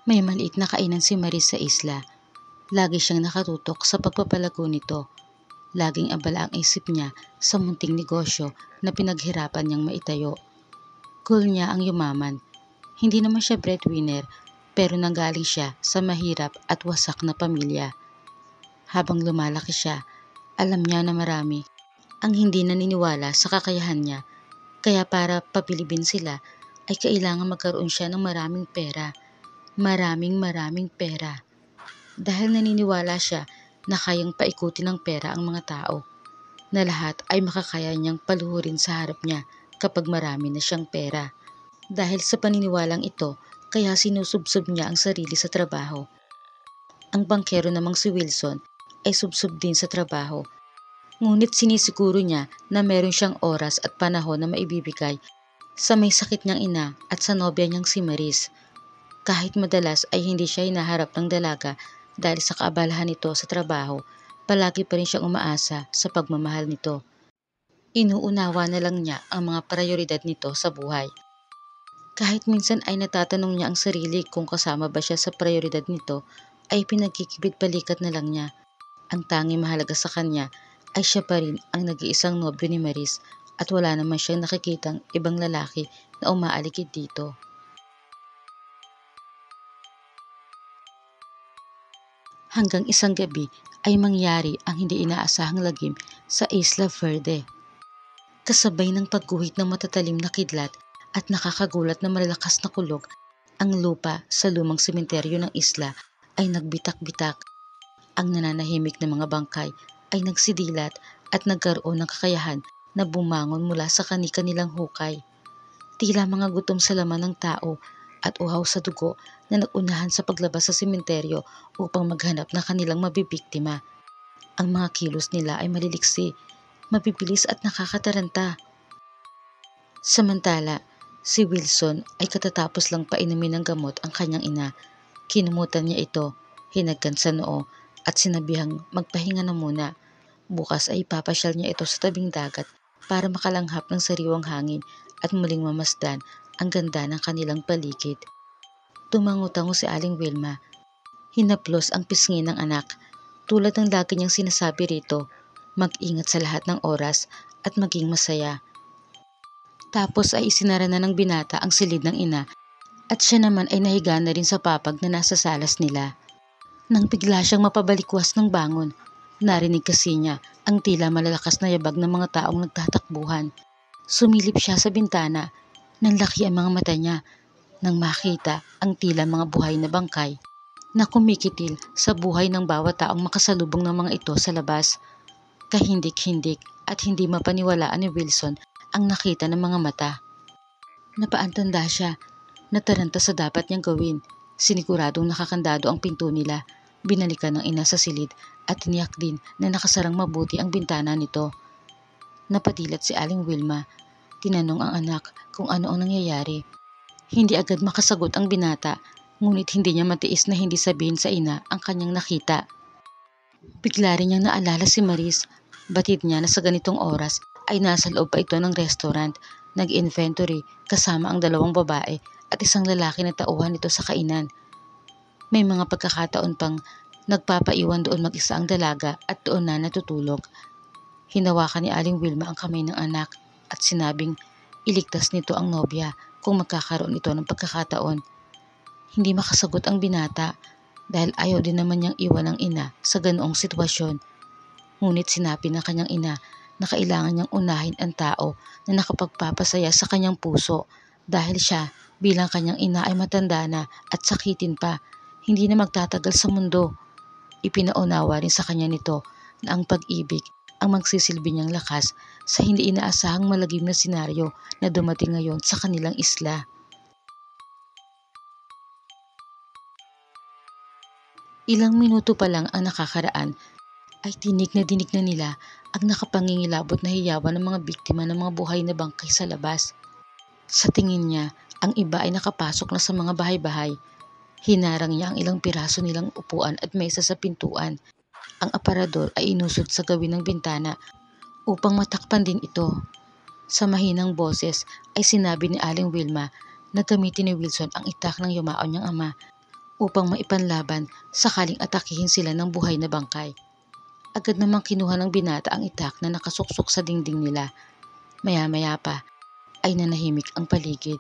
May maliit na kainan si Maris sa isla. Lagi siyang nakatutok sa pagpapalago nito. Laging abala ang isip niya sa munting negosyo na pinaghirapan niyang maitayo. Goal niya ang yumaman. Hindi naman siya breadwinner, pero nanggaling siya sa mahirap at wasak na pamilya. Habang lumalaki siya, alam niya na marami ang hindi naniniwala sa kakayahan niya. Kaya para papilibin sila, ay kailangan magkaroon siya ng maraming pera. Maraming pera. Dahil naniniwala siya na kayang paikutin ng pera ang mga tao, na lahat ay makakaya niyang paluhurin sa harap niya kapag marami na siyang pera. Dahil sa paniniwalang ito, kaya sinusubsob niya ang sarili sa trabaho. Ang bangkero namang si Wilson ay subsob din sa trabaho. Ngunit sinisiguro niya na meron siyang oras at panahon na maibibigay sa may sakit niyang ina at sa nobya niyang si Maris. Kahit madalas ay hindi siya hinaharap ng dalaga dahil sa kaabalahan nito sa trabaho, palagi pa rin siyang umaasa sa pagmamahal nito. Inuunawa na lang niya ang mga prioridad nito sa buhay. Kahit minsan ay natatanong niya ang sarili kung kasama ba siya sa prioridad nito, ay pinagkikibit-balikat na lang niya. Ang tanging mahalaga sa kanya ay siya pa rin ang nag-iisang nobyo ni Maris at wala naman siyang nakikitang ibang lalaki na umaaligid dito. Hanggang isang gabi ay mangyari ang hindi inaasahang lagim sa Isla Verde. Kasabay ng pagguhit ng matatalim na kidlat at nakakagulat na malalakas na kulog, ang lupa sa lumang sementeryo ng isla ay nagbitak-bitak. Ang nananahimik na mga bangkay ay nagsidilat at nagkaroon ng kakayahan na bumangon mula sa kani-kanilang hukay. Tila mga gutom sa laman ng tao at uhaw sa dugo na nagunahan sa paglabas sa sementeryo upang maghanap ng kanilang mabibiktima. Ang mga kilos nila ay maliliksi, mabibilis at nakakataranta. Samantala, si Wilson ay katatapos lang painumin ng gamot ang kanyang ina. Kinumutan niya ito, hinagkan sa noo at sinabihang magpahinga na muna. Bukas ay ipapasyal niya ito sa tabing dagat para makalanghap ng sariwang hangin at muling mamasdan ang ganda ng kanilang paligid. Tumango-tango si Aling Wilma. Hinaplos ang pisngi ng anak. Tulad ng lagi niyang sinasabi rito, mag-ingat sa lahat ng oras at maging masaya. Tapos ay isinara na ng binata ang silid ng ina at siya naman ay nahiga na rin sa papag na nasa salas nila. Nang bigla siyang mapabalikwas ng bangon, narinig kasi niya ang tila malalakas na yabag ng mga taong nagtatakbuhan. Sumilip siya sa bintana. Nanlaki ang mga mata niya nang makita ang tila mga buhay na bangkay na kumikitil sa buhay ng bawat taong makasalubong ng mga ito sa labas. Kahindik-hindik at hindi mapaniwalaan ni Wilson ang nakita ng mga mata. Napaantanda siya, nataranta sa dapat niyang gawin. Siniguradong nakakandado ang pinto nila. Binalikan ng ina sa silid at tiniyak din na nakasarang mabuti ang bintana nito. Napadilat si Aling Wilma. Tinanong ang anak kung ano ang nangyayari. Hindi agad makasagot ang binata, ngunit hindi niya matiis na hindi sabihin sa ina ang kanyang nakita. Bigla rin niyang naalala si Maris. Batid niya na sa ganitong oras ay nasa loob pa ito ng restaurant, nag-inventory kasama ang dalawang babae at isang lalaki na tauhan nito sa kainan. May mga pagkakataon pang nagpapaiwan doon mag-isa ang dalaga at doon na natutulog. Hinawakan ni Aling Wilma ang kamay ng anak at sinabing iligtas nito ang nobya kung magkakaroon ito ng pagkakataon. Hindi makasagot ang binata dahil ayaw din naman niyang iwan ang ina sa ganoong sitwasyon. Ngunit sinabi ng kanyang ina na kailangan niyang unahin ang tao na nakapagpapasaya sa kanyang puso dahil siya bilang kanyang ina ay matanda na at sakitin pa, hindi na magtatagal sa mundo. Ipinaunawa rin sa kanya nito na ang pag-ibig ang magsisilbi niyang lakas sa hindi inaasahang malagim na senaryo na dumating ngayon sa kanilang isla. Ilang minuto pa lang ang nakakaraan ay dinig na nila ang nakapangingilabot na hiyawan ng mga biktima ng mga buhay na bangkay sa labas. Sa tingin niya, ang iba ay nakapasok na sa mga bahay-bahay. Hinarang niya ang ilang piraso nilang upuan at mesa sa pintuan. Ang aparador ay inusod sa gawin ng bintana upang matakpan din ito. Sa mahinang boses ay sinabi ni Aling Wilma na gamitin ni Wilson ang itak ng yumaon niyang ama upang maipanlaban sakaling atakihin sila ng buhay na bangkay. Agad namang kinuha ng binata ang itak na nakasuksok sa dingding nila. Maya-maya pa ay nanahimik ang paligid.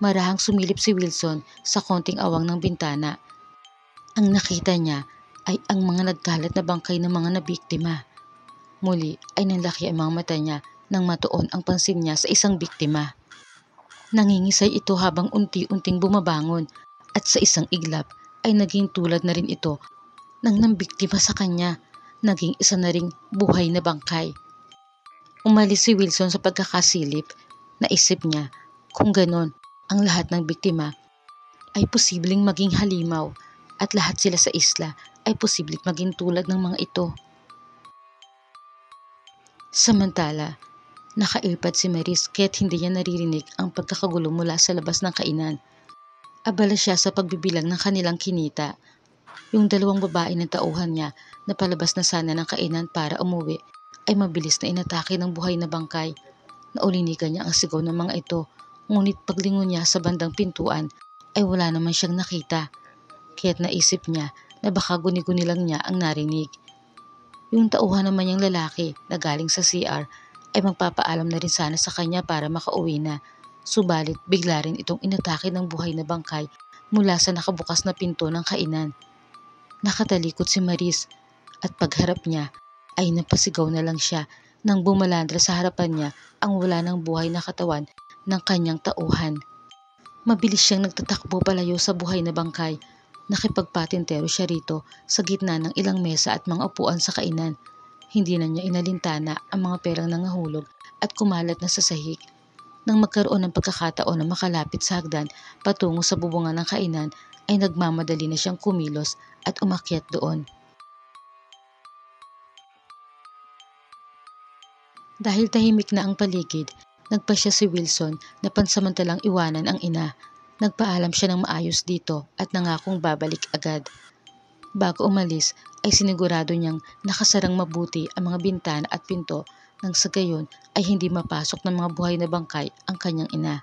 Marahang sumilip si Wilson sa konting awang ng bintana. Ang nakita niya ay ang mga nagkalat na bangkay ng mga nabiktima. Muli ay nanlaki ang mga mata niya nang matuon ang pansin niya sa isang biktima. Nangingisay ito habang unti-unting bumabangon at sa isang iglap ay naging tulad na rin ito ng nambiktima sa kanya. Naging isa na ring buhay na bangkay. Umalis si Wilson sa pagkakasilip. Naisip niya kung ganon ang lahat ng biktima ay posibleng maging halimaw at lahat sila sa isla ay posibleng maging tulad ng mga ito. Samantala, naka-earpod si Maris kaya't hindi niya naririnig ang pagkakagulo mula sa labas ng kainan. Abala siya sa pagbibilang ng kanilang kinita. Yung dalawang babae na tauhan niya na palabas na sana ng kainan para umuwi ay mabilis na inatake ng buhay na bangkay. Naulinigan niya ang sigaw ng mga ito, ngunit paglingon niya sa bandang pintuan ay wala naman siyang nakita. Kaya't naisip niya na baka guni-guni lang niya ang narinig. Yung tauhan naman niyang lalaki na galing sa CR ay magpapaalam na rin sana sa kanya para makauwi na. Subalit bigla rin itong inatake ng buhay na bangkay mula sa nakabukas na pinto ng kainan. Nakatalikod si Maris at pagharap niya ay napasigaw na lang siya nang bumalandra sa harapan niya ang wala ng buhay na katawan ng kanyang tauhan. Mabilis siyang nagtatakbo palayo sa buhay na bangkay. Nakipagpatintero siya rito sa gitna ng ilang mesa at mga upuan sa kainan. Hindi na niya inalintana ang mga perang nangahulog at kumalat na sa sahig. Nang magkaroon ng pagkakataon na makalapit sa hagdan patungo sa bubungan ng kainan ay nagmamadali na siyang kumilos at umakyat doon. Dahil tahimik na ang paligid, nagpasya si Wilson na pansamantalang iwanan ang ina. Nagpaalam siya ng maayos dito at nangakong babalik agad. Bago umalis ay sinigurado niyang nakasarang mabuti ang mga bintana at pinto nang sa gayon ay hindi mapasok ng mga buhay na bangkay ang kanyang ina.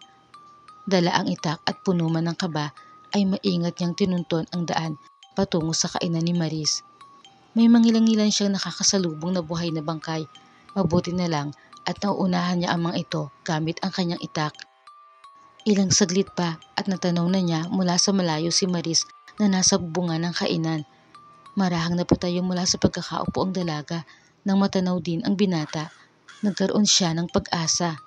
Dala ang itak at puno man ng kaba ay maingat niyang tinunton ang daan patungo sa kainan ni Maris. May mangilang-ngilan siyang nakakasalubong na buhay na bangkay. Mabuti na lang at nauunahan niya ang mga ito gamit ang kanyang itak. Ilang saglit pa at natanaw na niya mula sa malayo si Maris na nasa bubungan ng kainan. Marahang napatayo mula sa pagkakaupo ang dalaga nang matanaw din ang binata. Nagkaroon siya ng pag-asa.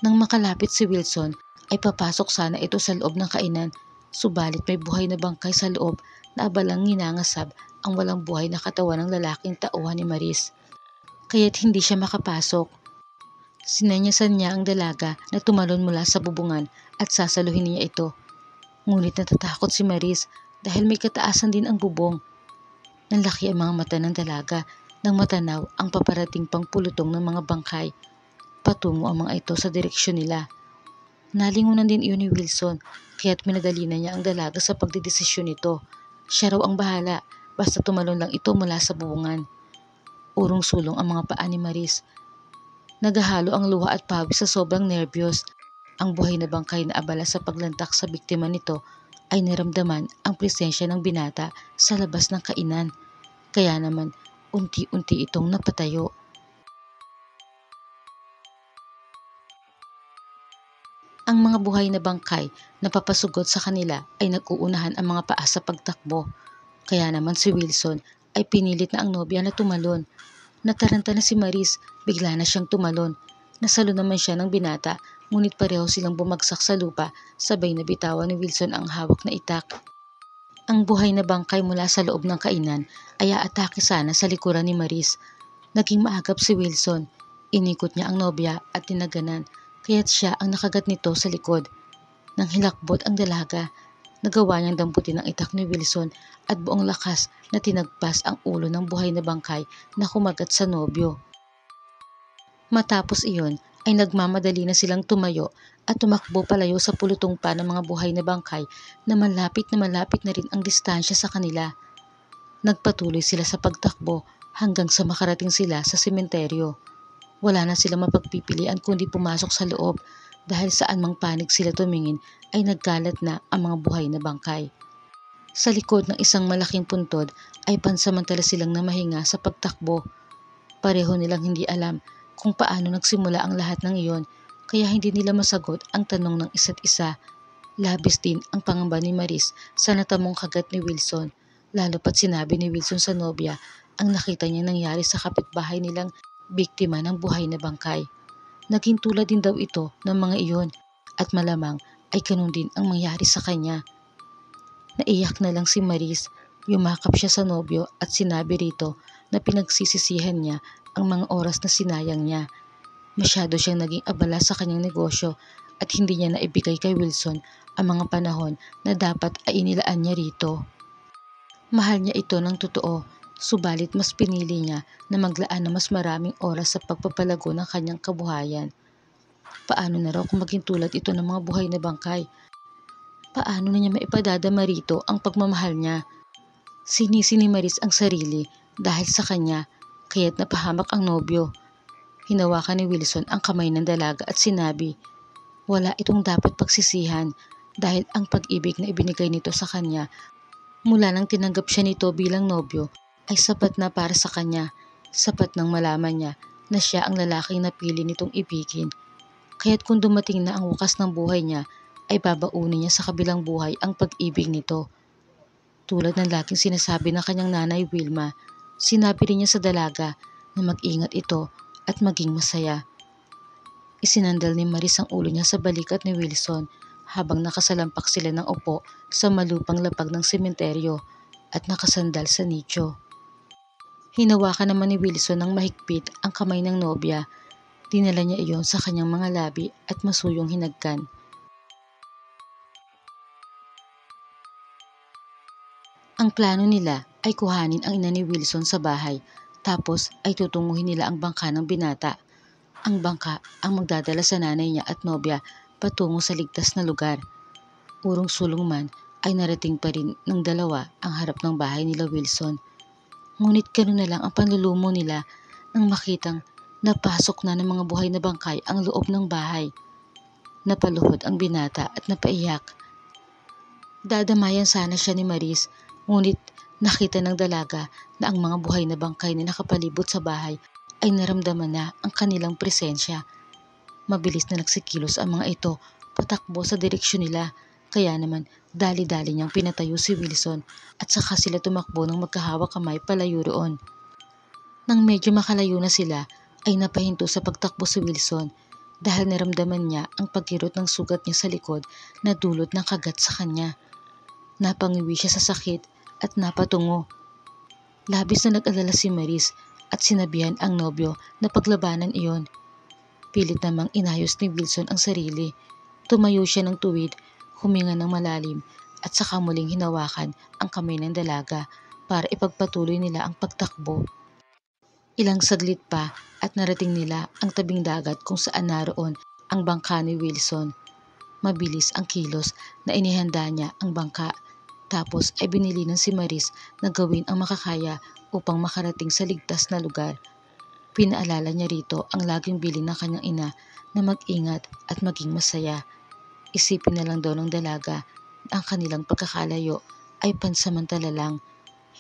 Nang makalapit si Wilson ay papasok sana ito sa loob ng kainan, subalit may buhay na bangkay sa loob na abalang nginangasab ang walang buhay na katawan ng lalaking tauhan ni Maris. Kaya't hindi siya makapasok. Sinanyasan niya ang dalaga na tumalon mula sa bubungan at sasaluhin niya ito. Ngunit natatakot si Maris dahil may kataasan din ang bubong. Nanlaki ang mga mata ng dalaga nang matanaw ang paparating pang pulutong ng mga bangkay. Patungo ang mga ito sa direksyon nila. Nalingunan din iyon ni Wilson kaya't minadali na niya ang dalaga sa pagdedesisyon nito. Siya raw ang bahala basta tumalon lang ito mula sa bubungan. Urong-sulong ang mga paa ni Maris. Naghahalo ang luha at pawis sa sobrang nerbiyos. Ang buhay na bangkay na abala sa paglantak sa biktima nito ay naramdaman ang presensya ng binata sa labas ng kainan. Kaya naman unti-unti itong napatayo. Ang mga buhay na bangkay na papasugod sa kanila ay nag-uunahan ang mga paa sa pagtakbo. Kaya naman si Wilson ay pinilit na ang nobya na tumalon. Nataranta na si Maris, bigla na siyang tumalon. Nasalo naman siya ng binata, ngunit pareho silang bumagsak sa lupa, sabay na bitawan ni Wilson ang hawak na itak. Ang buhay na bangkay mula sa loob ng kainan ay aatake sana sa likuran ni Maris. Naging maagap si Wilson. Inikot niya ang nobya at tinaganan, kaya't siya ang nakagat nito sa likod. Nang hilakbot ang dalaga, nagawa niyang damputin ang itak ni Wilson at buong lakas na tinagpas ang ulo ng buhay na bangkay na kumagat sa nobyo. Matapos iyon ay nagmamadali na silang tumayo at tumakbo palayo sa pulutong pa ng mga buhay na bangkay na malapit na rin ang distansya sa kanila. Nagpatuloy sila sa pagtakbo hanggang sa makarating sila sa sementeryo. Wala na silang mapagpipilian kundi pumasok sa loob. dahil saan mang panig sila tumingin ay nagkalat na ang mga buhay na bangkay. Sa likod ng isang malaking puntod ay pansamantala silang namahinga sa pagtakbo. Pareho nilang hindi alam kung paano nagsimula ang lahat ng iyon, kaya hindi nila masagot ang tanong ng isa't isa. Labis din ang pangamba ni Maris sa natamong kagat ni Wilson, lalo pat sinabi ni Wilson sa nobya ang nakita niya nangyari sa kapitbahay nilang biktima ng buhay na bangkay. Naging tulad din daw ito ng mga iyon at malamang ay ganun din ang mangyari sa kanya. Naiyak na lang si Maris, yumakap siya sa nobyo at sinabi rito na pinagsisisihan niya ang mga oras na sinayang niya. Masyado siyang naging abala sa kanyang negosyo at hindi niya naibigay kay Wilson ang mga panahon na dapat ay inilaan niya rito. Mahal niya ito ng totoo, subalit mas pinili niya na maglaan ng mas maraming oras sa pagpapalago ng kanyang kabuhayan. Paano na raw kung maging tulad ito ng mga buhay na bangkay? Paano na niya maipadadama rito ang pagmamahal niya? Sinisi ni Maris ang sarili dahil sa kanya, kaya't napahamak ang nobyo. Hinawakan ni Wilson ang kamay ng dalaga at sinabi, wala itong dapat pagsisihan dahil ang pag-ibig na ibinigay nito sa kanya mula nang tinanggap siya nito bilang nobyo ay sapat na para sa kanya, sapat nang malaman niya na siya ang lalaking napili nitong ibigin. Kaya't kung dumating na ang wakas ng buhay niya, ay babaunin niya sa kabilang buhay ang pag-ibig nito. Tulad ng laging sinasabi ng kanyang nanay Wilma, sinabi rin niya sa dalaga na mag-ingat ito at maging masaya. Isinandal ni Maris ang ulo niya sa balikat ni Wilson habang nakasalampak sila ng upo sa malupang lapag ng sementeryo at nakasandal sa nicho. Hinawakan naman ni Wilson ng mahigpit ang kamay ng nobya. Dinala niya iyon sa kanyang mga labi at masuyong hinagkan. Ang plano nila ay kuhanin ang ina ni Wilson sa bahay, tapos ay tutunguhin nila ang bangka ng binata. Ang bangka ang magdadala sa nanay niya at nobya patungo sa ligtas na lugar. Urong-sulong man ay narating pa rin ng dalawa ang harap ng bahay nila Wilson. Ngunit gano'n na lang ang panlulumo nila nang makitang napasok na ng mga buhay na bangkay ang loob ng bahay. Napaluhod ang binata at napaiyak. Dadamayan sana siya ni Maris, ngunit nakita ng dalaga na ang mga buhay na bangkay na nakapalibot sa bahay ay naramdaman na ang kanilang presensya. Mabilis na nagsikilos ang mga ito patakbo sa direksyon nila, kaya naman dali-dali niyang pinatayo si Wilson at saka sila tumakbo ng magkahawak kamay palayo roon. Nang medyo makalayo na sila ay napahinto sa pagtakbo si Wilson dahil naramdaman niya ang pagkirot ng sugat niya sa likod na dulot ng kagat sa kanya. Napangiwi siya sa sakit at napatungo. Labis na nag-alala si Maris at sinabihan ang nobyo na paglabanan iyon. Pilit namang inayos ni Wilson ang sarili. Tumayo siya ng tuwid, huminga ng malalim at saka muling hinawakan ang kamay ng dalaga para ipagpatuloy nila ang pagtakbo. Ilang saglit pa at narating nila ang tabing dagat kung saan naroon ang bangka ni Wilson. Mabilis ang kilos na inihanda niya ang bangka, tapos ay binili ng si Maris na gawin ang makakaya upang makarating sa ligtas na lugar. Pinaalala niya rito ang laging bilin ng kanyang ina na mag-ingat at maging masaya. Isipin na lang daw ng dalaga na ang kanilang pagkakalayo ay pansamantala lang,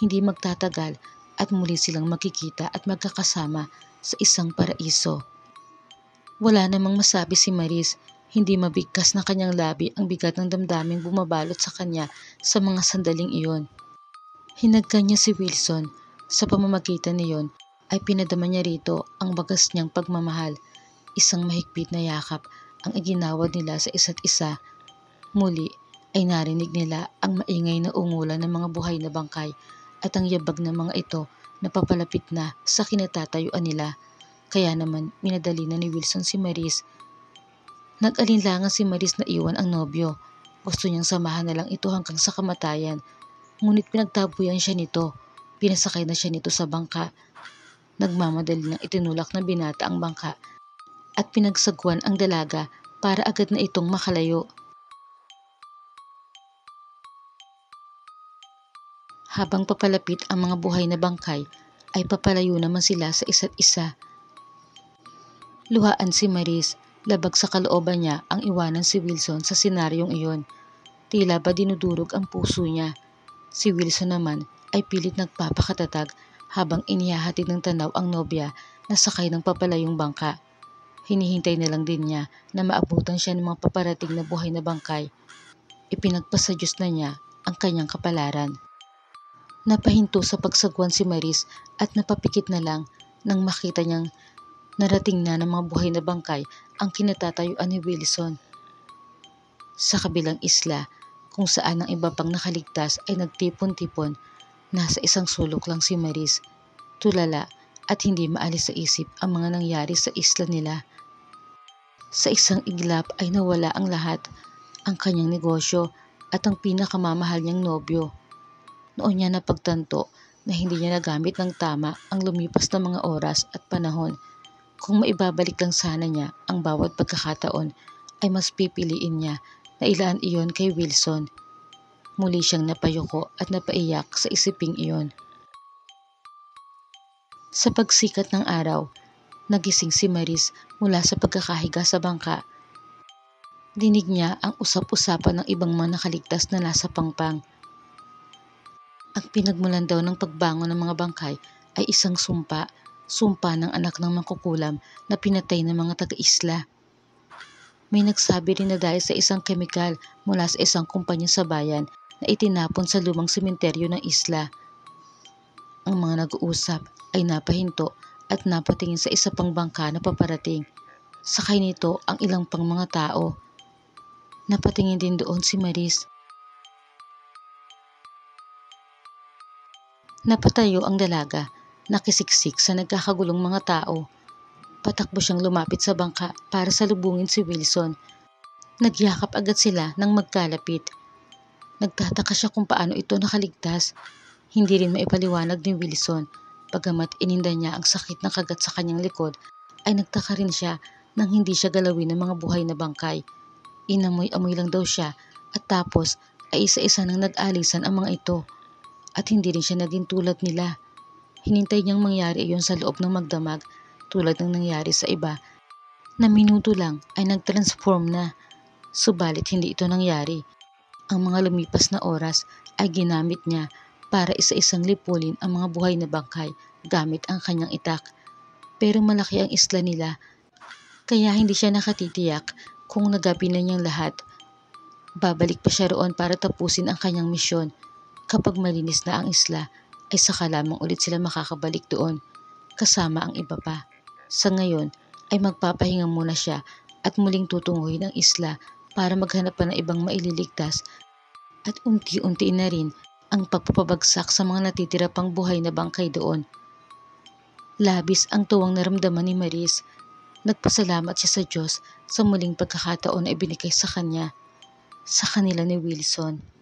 hindi magtatagal at muli silang makikita at magkakasama sa isang paraiso. Wala namang masabi si Maris, hindi mabigkas na kanyang labi ang bigat ng damdaming bumabalot sa kanya sa mga sandaling iyon. Hinagkan niya si Wilson. Sa pamamagitan niyon ay pinadama niya rito ang wagas niyang pagmamahal. Isang mahigpit na yakap ang iginawad nila sa isa't isa. Muli ay narinig nila ang maingay na ungulan ng mga buhay na bangkay at ang yabag ng mga ito na papalapit na sa kinatatayuan nila. Kaya naman minadali na ni Wilson si Maris. Nag-alinlangan si Maris na iwan ang nobyo. Gusto niyang samahan na lang ito hanggang sa kamatayan. Ngunit pinagtabuyan siya nito. Pinasakay na siya nito sa bangka. Nagmamadali ng itinulak ng binata ang bangka at pinagsagwan ang dalaga para agad na itong makalayo. Habang papalapit ang mga buhay na bangkay, ay papalayo naman sila sa isa't isa. Luhaan si Maris, Labag sa kalooban niya ang iwanan si Wilson sa senaryong iyon. Tila ba dinudurog ang puso niya. Si Wilson naman ay pilit nagpapakatatag habang inihahatid ng tanaw ang nobya na sakay ng papalayong bangka. Hinihintay na lang din niya na maabutan siya ng mga paparating na buhay na bangkay. Ipinagpasa Diyos na niya ang kanyang kapalaran. Napahinto sa pagsagwan si Maris at napapikit na lang nang makita niyang narating na ng mga buhay na bangkay ang kinatatayuan ni Wilson. Sa kabilang isla, kung saan ang iba pang nakaligtas ay nagtipon-tipon, nasa isang sulok lang si Maris, tulala at hindi maalis sa isip ang mga nangyari sa isla nila. Sa isang iglap ay nawala ang lahat, ang kanyang negosyo at ang pinakamamahal niyang nobyo. Noon niya napagtanto na hindi niya nagamit ng tama ang lumipas na mga oras at panahon. Kung maibabalik lang sana niya ang bawat pagkakataon, ay mas pipiliin niya na ilaan iyon kay Wilson. Muli siyang napayuko at napaiyak sa isiping iyon. Sa pagsikat ng araw, nagising si Maris mula sa pagkakahiga sa bangka. Dinig niya ang usap-usapan ng ibang mga nakaligtas na nasa pangpang. Ang pinagmulan daw ng pagbangon ng mga bangkay ay isang sumpa ng anak ng mangkukulam na pinatay ng mga taga-isla. May nagsabi rin na dahil sa isang kemikal mula sa isang kumpanya sa bayan na itinapon sa lumang sementeryo ng isla. Ang mga nag-uusap ay napahinto at napatingin sa isa pang bangka na paparating. Sakay nito ang ilang pang mga tao. Napatingin din doon si Maris. Napatayo ang dalaga, nakisiksik sa nagkakagulong mga tao. Patakbo siyang lumapit sa bangka para salubungin si Wilson. Nagyakap agad sila nang magkalapit. Nagtataka siya kung paano ito nakaligtas. Hindi rin maipaliwanag ni Wilson. Bagamat ininda niya ang sakit na kagat sa kanyang likod, ay nagtaka rin siya nang hindi siya galawin ng mga buhay na bangkay. Inamoy-amoy lang daw siya at tapos ay isa-isa nang nag-alisan ang mga ito. At hindi rin siya naging tulad nila. Hinintay niyang mangyari iyon sa loob ng magdamag tulad ng nangyari sa iba na minuto lang ay nag-transform na. Subalit hindi ito nangyari. Ang mga lumipas na oras ay ginamit niya para isa-isang lipulin ang mga buhay na bangkay gamit ang kanyang itak. Pero malaki ang isla nila, kaya hindi siya nakatitiyak kung nagabi na niyang lahat. Babalik pa siya roon para tapusin ang kanyang misyon. Kapag malinis na ang isla, ay saka lamang ulit sila makakabalik doon, kasama ang iba pa. Sa ngayon, ay magpapahinga muna siya at muling tutunguhin ang isla para maghanap pa ng ibang maililigtas at unti-unti na rin ang pagpapabagsak sa mga natitira pang buhay na bangkay doon. Labis ang tuwang naramdaman ni Maris. Nagpasalamat siya sa Diyos sa muling pagkakataon na ibinigay sa kanya, sa kanila ni Wilson.